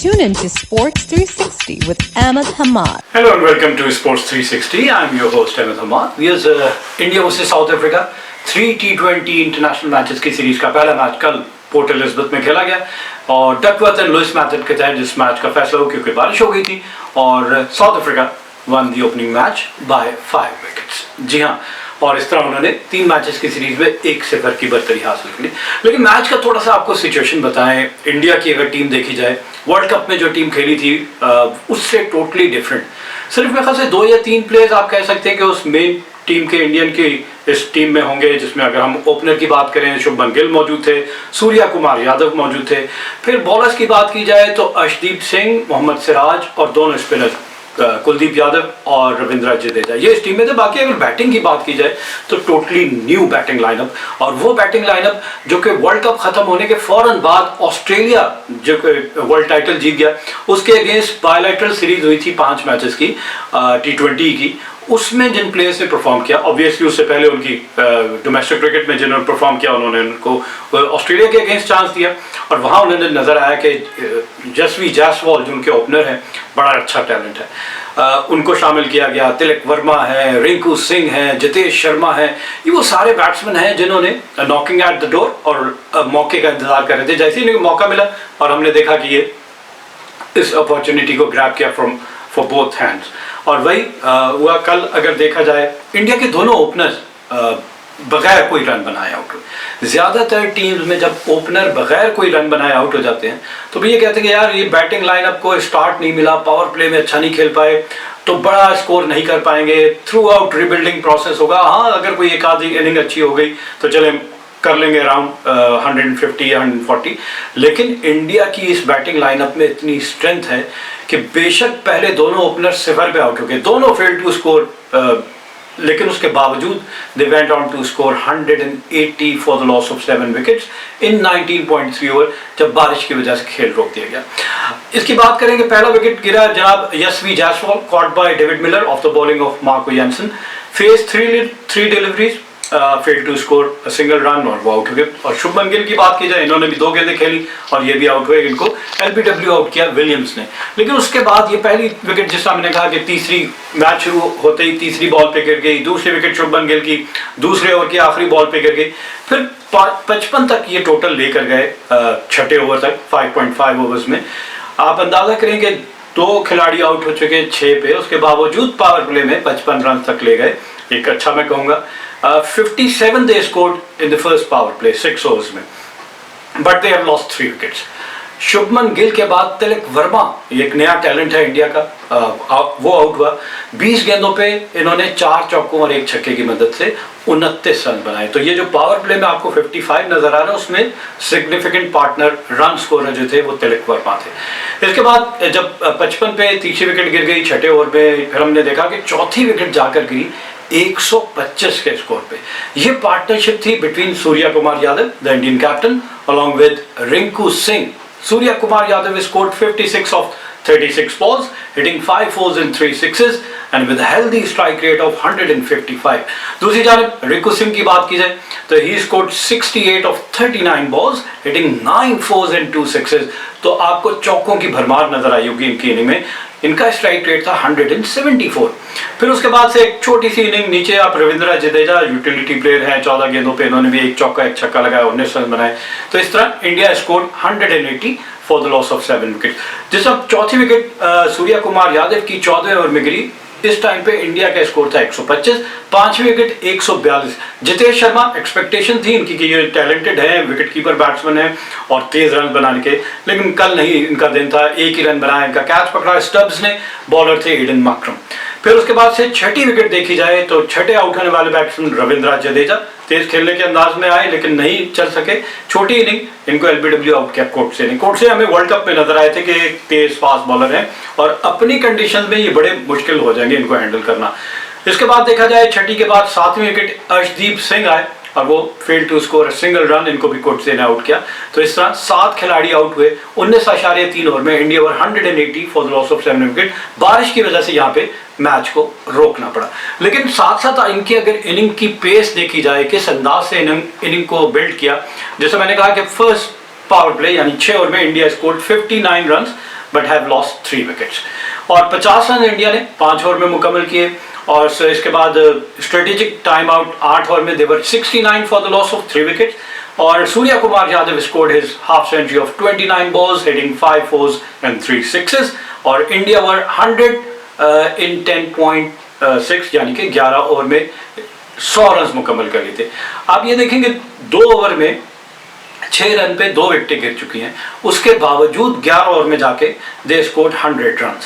Tune in to Sports 360 with Ahmed Hamad. Hello and welcome to Sports 360. I'm your host Ahmed Hamad. Here's India vs South Africa 3 T20 international matches की series का पहला match कल port Elizabeth में खेला गया और Duckworth and Louis method के तहत इस मैच का फैसला हुआ क्योंकि बारिश हो गई थी और South Africa won the opening match by 5 wickets. जी हाँ, और इस तरह उन्होंने 3 मैचेस की सीरीज में 1-0 की बर्तरी हासिल की। लेकिन मैच का थोड़ा सा आपको सिचुएशन बताएं, इंडिया की अगर टीम देखी जाए वर्ल्ड कप में जो टीम खेली थी उससे टोटली डिफरेंट। सिर्फ मेरे ख्याल से 2 या 3 प्लेयर्स आप कह सकते हैं कि उस मेन टीम के इंडियन की इस टीम में होंगे, जिसमें अगर हम ओपनर की बात करें शुभमन गिल मौजूद थे, सूर्या कुमार यादव मौजूद थे। फिर बॉलर्स की बात की जाए तो अर्शदीप सिंह, मोहम्मद सिराज और दोनों स्पिनर कुलदीप यादव और रविंद्र जडेजा ये इस टीम में थे। बाकी अगर बैटिंग की बात की जाए तो टोटली न्यू बैटिंग लाइनअप, और वो बैटिंग लाइनअप जो कि वर्ल्ड कप खत्म होने के फौरन बाद ऑस्ट्रेलिया जो वर्ल्ड टाइटल जीत गया उसके अगेंस्ट बायलैटरल सीरीज हुई थी 5 मैचेस की T20 की, उसमें जिन प्लेयर्स ने परफॉर्म किया, ऑब्वियसली उससे पहले उनकी डोमेस्टिक क्रिकेट में जिन्होंने परफॉर्म किया उन्होंने उनको ऑस्ट्रेलिया के अगेंस्ट चांस दिया और वहाँ उन्होंने नजर आया कि जसवी जायसवाल जो उनके ओपनर हैं बड़ा अच्छा टैलेंट है, उनको शामिल किया गया। तिलक वर्मा है, रिंकू सिंह है, जितेश शर्मा है, ये वो सारे बैट्समैन हैं जिन्होंने नॉकिंग एट द डोर और मौके का इंतजार कर रहे थे। जैसे ही इन्हें मौका मिला और हमने देखा कि ये इस अपॉर्चुनिटी को ग्रैब किया फॉर बोथ हैंड्स, और वही हुआ कल। अगर देखा जाए इंडिया के दोनों ओपनर्स बगैर कोई रन बनाए आउट हुए। ज़्यादातर टीम्स में जब ओपनर बगैर कोई रन बनाए आउट हो जाते हैं तो भी ये कहते हैं कि यार ये बैटिंग लाइनअप को स्टार्ट नहीं मिला, पावर प्ले में अच्छा नहीं खेल पाए तो बड़ा स्कोर नहीं कर पाएंगे, थ्रू आउट रिबिल्डिंग प्रोसेस होगा। हाँ, अगर कोई एक आधी इनिंग अच्छी हो गई तो चले कर लेंगे अराउंड 150 या 140। लेकिन इंडिया की इस बैटिंग लाइनअप में इतनी स्ट्रेंथ है कि बेशक पहले दोनों ओपनर 0 पे आउट हो गए, दोनों फेल्ड टू स्कोर, लेकिन उसके बावजूद they went on to score 180 for the loss of 7 wickets in 19.3 over, जब बारिश की वजह से खेल रोक दिया गया। इसकी बात करेंगे, पहला विकेट गिरा जनाब Yashasvi Jaiswal, caught by David Miller off the bowling of Marco Jansen, face 3 deliveries, failed to score a single run और वो आउट हो गए। और शुभमन गिल की बात की जाए, इन्होंने भी 2 गेंदें खेली और ये भी आउट हुए, इनको LBW आउट किया विलियम्स ने। लेकिन उसके बाद ये पहली विकेट, जिस मैंने कहा कि तीसरी मैच शुरू होते ही तीसरी बॉल पे गिर गई, दूसरी विकेट शुभमन गिल की दूसरे ओवर की आखिरी बॉल पे गिर गई। फिर 55 तक ये टोटल लेकर गए 6ठे ओवर तक 5.5 ओवर्स में। आप अंदाजा करेंगे 2 खिलाड़ी आउट हो चुके 6 पे, उसके बावजूद पावर प्ले में 55 रन तक ले गए। एक अच्छा मैं कहूँगा 57 they scored in the first power play 6 overs में, but they have lost 3 wickets। Shubman Gill के बाद तिलक वर्मा, ये एक नया टैलेंट है इंडिया का, वो आउट हुआ। 20 गेंदों पे इन्होंने 4 चौकों और 1 छक्के की मदद से 29 रन बनाए। तो ये जो पावर प्ले में आपको 55 नजर आ रहा है उसमें सिग्निफिकेंट पार्टनर रन स्कोरर जो थे वो तिलक वर्मा थे। इसके बाद जब 55 पे तीसरी विकेट गिर गई 6ठे ओवर में, फिर हमने देखा कि चौथी विकेट जाकर गिरी 125 के स्कोर पे। ये पार्टनरशिप थी between Surya Kumar Yadav the Indian captain along with Rinku Singh. Surya Kumar Yadav scored 56 of 36 balls, hitting 5 fours and 3 sixes and with a healthy strike rate of 155। दूसरी जानब रिंकू सिंह की बात की जाए तो he scored 68 of 39 balls, hitting 9 fours and 2 sixes। तो आपको चौकों की भरमार नजर आई होगी इनकी इनिंग में। इनका स्ट्राइक रेट था 174। फिर उसके बाद से एक छोटी सी इनिंग नीचे आप रविंद्र जडेजा यूटिलिटी प्लेयर हैं, 14 गेंदों पे इन्होंने भी 1 चौका 1 छक्का लगाया, 19 रन बनाए। तो इस तरह India score 180 for the loss of 7 wicket. जिस अब चौथी विकेट सूर्या कुमार यादव की 14वें ओवर में गिरी, इस टाइम पे इंडिया का स्कोर था 125, 5वीं विकेट 142। जितेश शर्मा, एक्सपेक्टेशन थी इनकी कि ये टैलेंटेड है, विकेट कीपर बैट्समैन है और तेज रन बनाने के, लेकिन कल नहीं इनका दिन था, 1 ही रन बनाया। इनका कैच पकड़ा स्टब्स ने, बॉलर थे ईडन मार्क्रम। फिर उसके बाद से 6ठी विकेट देखी जाए तो 6ठे आउट होने वाले बैट्समैन रविंद्र जडेजा तेज खेलने के अंदाज में आए लेकिन नहीं चल सके। छोटी इनिंग इनको LBW आउट किया कोर्ट से हमें वर्ल्ड कप में नजर आए थे कि एक तेज फास्ट बॉलर है और अपनी कंडीशन में ये बड़े मुश्किल हो जाएंगे इनको हैंडल करना। इसके बाद देखा जाए 6ठी के बाद 7वीं विकेट अर्शदीप सिंह आए और वो fail to score single run, इनको भी कोर्ट ने आउट किया। तो इस तरह 7 खिलाड़ी आउट हुए 19.3 ओवर में। India over 180 for the loss of 7 wicket. बारिश की वजह से यहाँ पे मैच को रोकना पड़ा, लेकिन साथ साथ इनकी अगर इनिंग की पेस देखी जाए, किस अंदाज से इनिंग को बिल्ड किया, जैसे मैंने कहा कि फर्स्ट पावर प्ले यानी 6 ओवर में India scored 59 run, but have lost 3 wickets. और 50 रन इंडिया ने 5 ओवर में मुकम्मल किए। और इसके बाद स्ट्रेटेजिक टाइम आउट 8 ओवर में they were 69 for the loss of 3 wickets. और Suryakumar Yadav scored his half century of 29 balls, hitting 5 fours and 3 sixes। और इंडिया वर 100 in 10.6 यानी कि 11 ओवर में 100 रन मुकम्मल कर लिए थे। आप ये देखेंगे 2 ओवर में 6 रन पे 2 विकेटें गिर चुकी हैं, उसके बावजूद 11 ओवर में जाके दे स्कोर्ड 100 रन।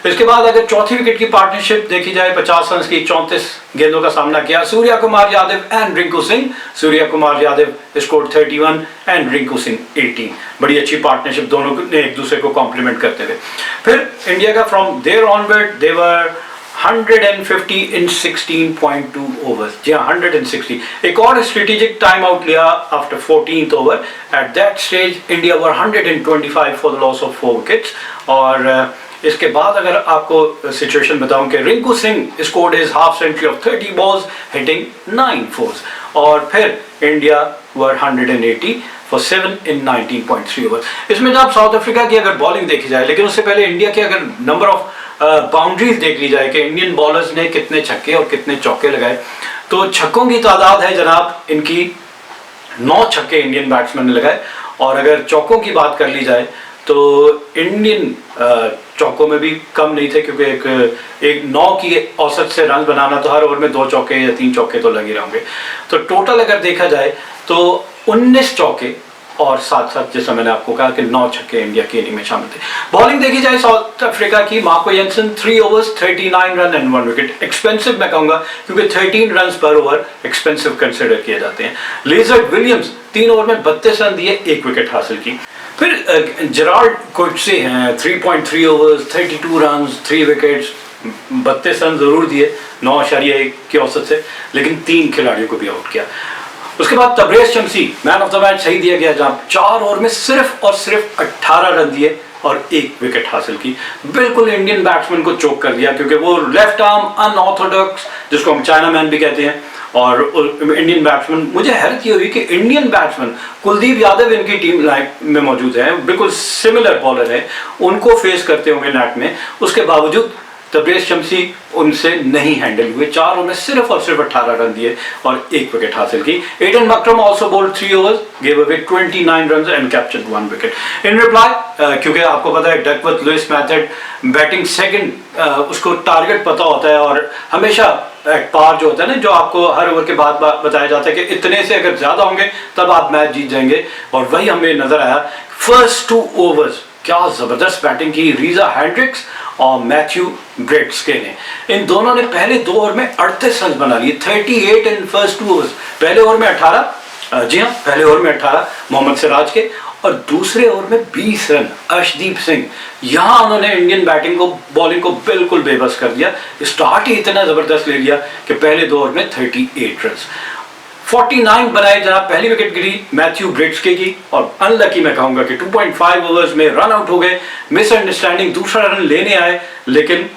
इसके बाद अगर चौथी विकेट की पार्टनरशिप देखी जाए, 50 रन की 34 गेंदों का सामना किया Surya Kumar Yadav and Rinku Singh. Surya Kumar Yadav scored 31 and Rinku Singh 18। बड़ी अच्छी पार्टनरशिप दोनों ने एक दूसरे को कॉम्प्लीमेंट करते हुए। फिर इंडिया का from there onward they were 150 in 16.2 overs। जी हाँ, 160। एक और स्ट्रेटेजिक टाइम आउट लिया after 14th over. At that stage India were 125 for the loss of 4 wickets. और इसके बाद अगर आपको सिचुएशन बताऊं कि Rinku Singh scored his half century off 30 balls, hitting 9 fours। और फिर India were 180 for 7 in 19.3 over. इसमें जब साउथ अफ्रीका की अगर बॉलिंग देखी जाए, लेकिन उससे पहले इंडिया के अगर नंबर ऑफ बाउंड्रीज देख ली जाए कि इंडियन बॉलर्स ने कितने छक्के और कितने चौके लगाए, तो छक्कों की तादाद है जनाब इनकी 9 छक्के इंडियन बैट्समैन ने लगाए। और अगर चौकों की बात कर ली जाए तो इंडियन चौकों में भी कम नहीं थे, क्योंकि एक 9 की औसत से रन बनाना तो हर ओवर में 2 चौके या 3 चौके तो लगे रहेंगे। तो टोटल अगर देखा जाए तो 19 चौके और साथ साथ जैसा मैंने आपको कहा कि 9 छक्के इंडिया की इनिंग में शामिल थे। बॉलिंग देखी जाए साउथ अफ्रीका की, Marco Jansen 3 overs 39 run and 1 wicket. Expensive मैं कहूंगा, क्योंकि 13 रन पर ओवर एक्सपेंसिव कंसिडर किए जाते हैं। लेजर्ड विलियम्स 3 ओवर में 32 रन दिए, 1 विकेट हासिल की। फिर जेराल्ड कोएट्से हैं 3.3 overs 32 रन 3 विकेट्स, 32 रन जरूर दिए 9.1 की औसत से, लेकिन 3 खिलाड़ियों को भी आउट किया। उसके बाद तबरेज शमसी मैन ऑफ द मैच सही दिया गया, जहां 4 ओवर में सिर्फ और सिर्फ 18 रन दिए और 1 विकेट हासिल की। बिल्कुल इंडियन बैट्समैन को चोक कर दिया, क्योंकि वो लेफ्ट आर्म अनऑर्थोडॉक्स, जिसको हम चाइना मैन भी कहते हैं, और इंडियन बैट्समैन। मुझे हैरत ये हुई कि इंडियन बैट्समैन कुलदीप यादव इनकी टीम में मौजूद है, बिल्कुल सिमिलर बॉलर है, उनको फेस करते होंगे नेट में, उसके बावजूद तबरेज शमसी उनसे नहीं हैंडल हुए। 4 ओवर में सिर्फ और सिर्फ 18 रन दिए और 1 विकेट हासिल की। Aiden Markram also bowled 3 overs, gave away 29 runs and captured 1 wicket. In reply, क्योंकि आपको पता है Duckworth Louis method batting second, उसको टारगेट पता होता है, और हमेशा एट पार जो होता है ना, जो आपको हर ओवर के बाद बताया जाता है कि इतने से अगर ज्यादा होंगे तब आप मैच जीत जाएंगे, और वही हमें नजर आया। फर्स्ट 2 overs क्या जबरदस्त बैटिंग की रीजा हैंड्रिक्स और मैथ्यू ब्रेट्सके ने। इन दोनों ने पहले 2 ओवर में 38 रन बना लिए, 38 इन फर्स्ट 2 overs। पहले ओवर में 18, जी हाँ, पहले ओवर में 18 मोहम्मद सिराज के, और दूसरे ओवर में 20 रन अर्शदीप सिंह। यहाँ उन्होंने इंडियन बैटिंग को, बॉलिंग को बिल्कुल बेबस कर दिया। स्टार्ट ही इतना जबरदस्त ले लिया कि पहले 2 ओवर में 38 रन। 49 बनाए जनाब, पहली विकेट गिरी मैथ्यू ब्रेट्सके की, और अनलकी मैं कहूंगा कि 2.5 overs में रन आउट हो गए। मिसअंडरस्टैंडिंग, दूसरा रन लेने आए, लेकिन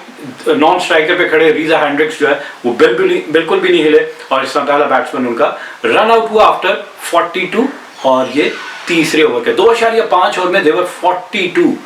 नॉन स्ट्राइकर पे खड़े रीजा हैंड्रिक्स जो है वो बिल्कुल भी नहीं हिले, और इस तरह पहला बैट्समैन उनका रन आउट हुआ आफ्टर 42, और ये तीसरे ओवर के 2.5 ओवर में देवर 42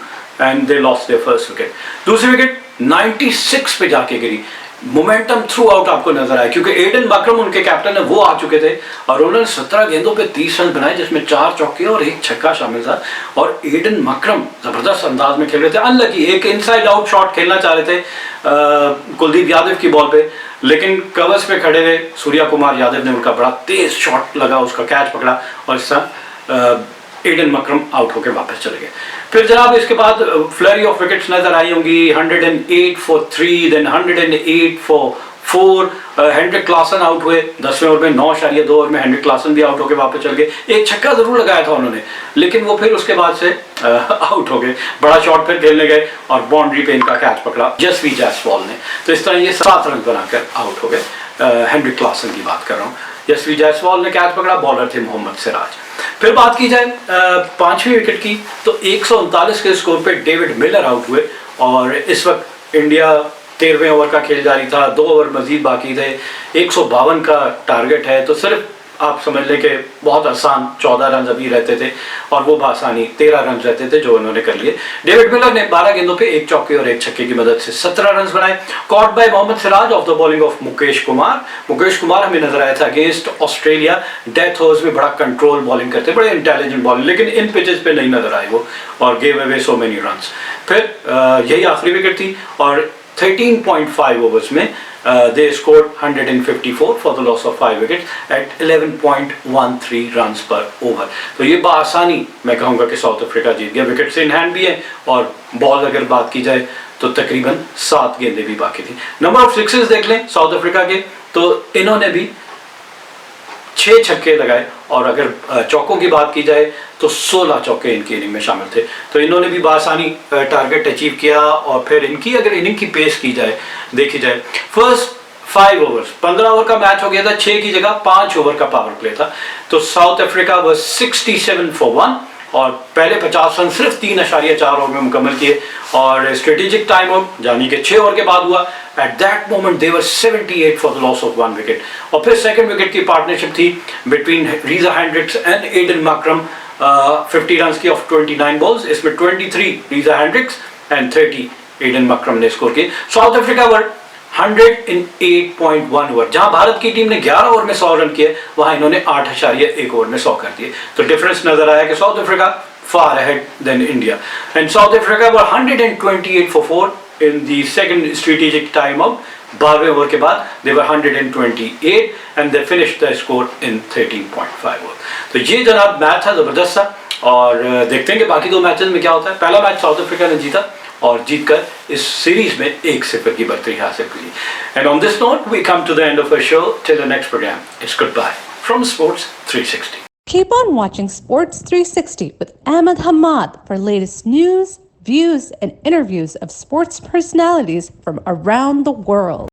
and they lost their first wicket. दूसरी विकेट 96 पे जाके गिरी। मोमेंटम थ्रू आउट आपको नजर आया, क्योंकि एडन मक्रम उनके कैप्टन है, वो आ चुके थे, और उन्होंने 17 गेंदों पे 30 रन बनाए, जिसमें 4 चौके और 1 छक्का शामिल था। और एडन मक्रम जबरदस्त अंदाज में खेल रहे थे। अनलकी एक इनसाइड आउट शॉट खेलना चाह रहे थे कुलदीप यादव की बॉल पे, लेकिन कवर्स पे खड़े हुए सूर्या कुमार यादव ने उनका बड़ा तेज शॉट लगा, उसका कैच पकड़ा, और इस तरह एडन मक्रम आउट होकर वापस चले गए। फिर जनाब इसके बाद फ्लरी ऑफ विकेट्स नजर आई होंगी, 108 for 3, then 108 for 4। Heinrich Klaasen out हुए 10वें ओवर में, 9.2 ओवर में हेनरिक क्लासन भी आउट होकर वापस चल गए। एक छक्का जरूर लगाया था उन्होंने, लेकिन वो फिर उसके बाद से आउट हो गए। बड़ा शॉट फिर खेलने गए और बाउंड्री पे इनका कैच पकड़ा जसप्रीत जायसवाल ने। तो इस तरह ये 7 रन बनाकर आउट हो गए। हेनरिक क्लासन की बात कर रहा हूँ। जसप्रीत जायसवाल ने कैच पकड़ा, बॉलर थे मोहम्मद सिराज। फिर बात की जाए 5वीं विकेट की, तो 139 के स्कोर पे डेविड मिलर आउट हुए, और इस वक्त इंडिया 13वें ओवर का खेल जारी था, 2 ओवर मजीद बाकी थे, 152 का टारगेट है, तो सिर्फ आप समझ लें कि बहुत आसान 14 रन अभी रहते थे और वो बासानी 13 रन रहते थे जो उन्होंने कर लिए। डेविड मिलर ने 12 गेंदों पे एक चौके और एक छक्के की मदद से 17 रन बनाए। Caught by Mohammed Siraj off the bowling of Mukesh Kumar. Mukesh Kumar हमें नजर आया था अगेंस्ट ऑस्ट्रेलिया, डेथ ओवर्स में बड़ा कंट्रोल बॉलिंग करते, बड़े इंटेलिजेंट बॉलिंग, लेकिन इन पिचेस पे नहीं नजर आए वो और gave away so many runs. फिर यही आखिरी विकेट थी और 13.5 ओवर्स में they scored 154 for the loss of 5 wickets at 11.13 runs per over। तो ये बासानी मैं कहूँगा कि साउथ अफ्रीका जीत गया। विकेट्स इन हैंड भी है और बॉल अगर बात की जाए तो तकरीबन 7 गेंदें भी बाकी थी। नंबर ऑफ सिक्सेस देख लें साउथ अफ्रीका के, तो इन्होंने भी 6 छक्के लगाए और अगर चौकों की बात की जाए तो 16 चौके इनकी इनिंग में शामिल थे। तो इन्होंने भी बासानी टारगेट अचीव किया। और फिर इनकी अगर इनिंग की पेस की जाए, देखी जाए, फर्स्ट 5 ओवर्स 15 ओवर का मैच हो गया था, 6 की जगह 5 ओवर का पावर प्ले था। तो साउथ अफ्रीका वाज 67 for 1 और पहले 50 रन सिर्फ 3.4 ओवर में मुकम्मल किए और स्ट्रेटेजिक टाइम आउट यानी कि 6 ओवर के बाद हुआ। At that moment they were 78 for the loss of 1 wicket. और फिर सेकंड विकेट की पार्टनरशिप थी between Reeza Hendricks and Aiden Markram, 50 run की ऑफ 29 बॉल्स। इसमें 23 Reeza Hendricks and 30 Aiden Markram ने स्कोर किए। South Africa were 100 in 8.1 over. जहां भारत की टीम ने 11 ओवर में 100 रन किए, वहां इन्होंने 8.1 ओवर में 100 कर दिए। तो डिफरेंस नजर आया कि south Africa far ahead than India, and South Africa were 128 for 4 in the second strategic timeout। 12वें ओवर के बाद they were 128 and they finished the score in 13.5 over. तो ये जनाब मैच था जबरदस्त सा और देखते हैं कि बाकी 2 मैचेस में क्या होता है। पहला मैच साउथ अफ्रीका ने जीता और जीतकर इस सीरीज में 1-0 की बढ़ती हासिल की। And on this note we come to the end of our show. Till the next programme, it's goodbye from sports 360। Keep on watching Sports 360 with Ahmed Hamad for latest news, views, and interviews of sports personalities from around the world.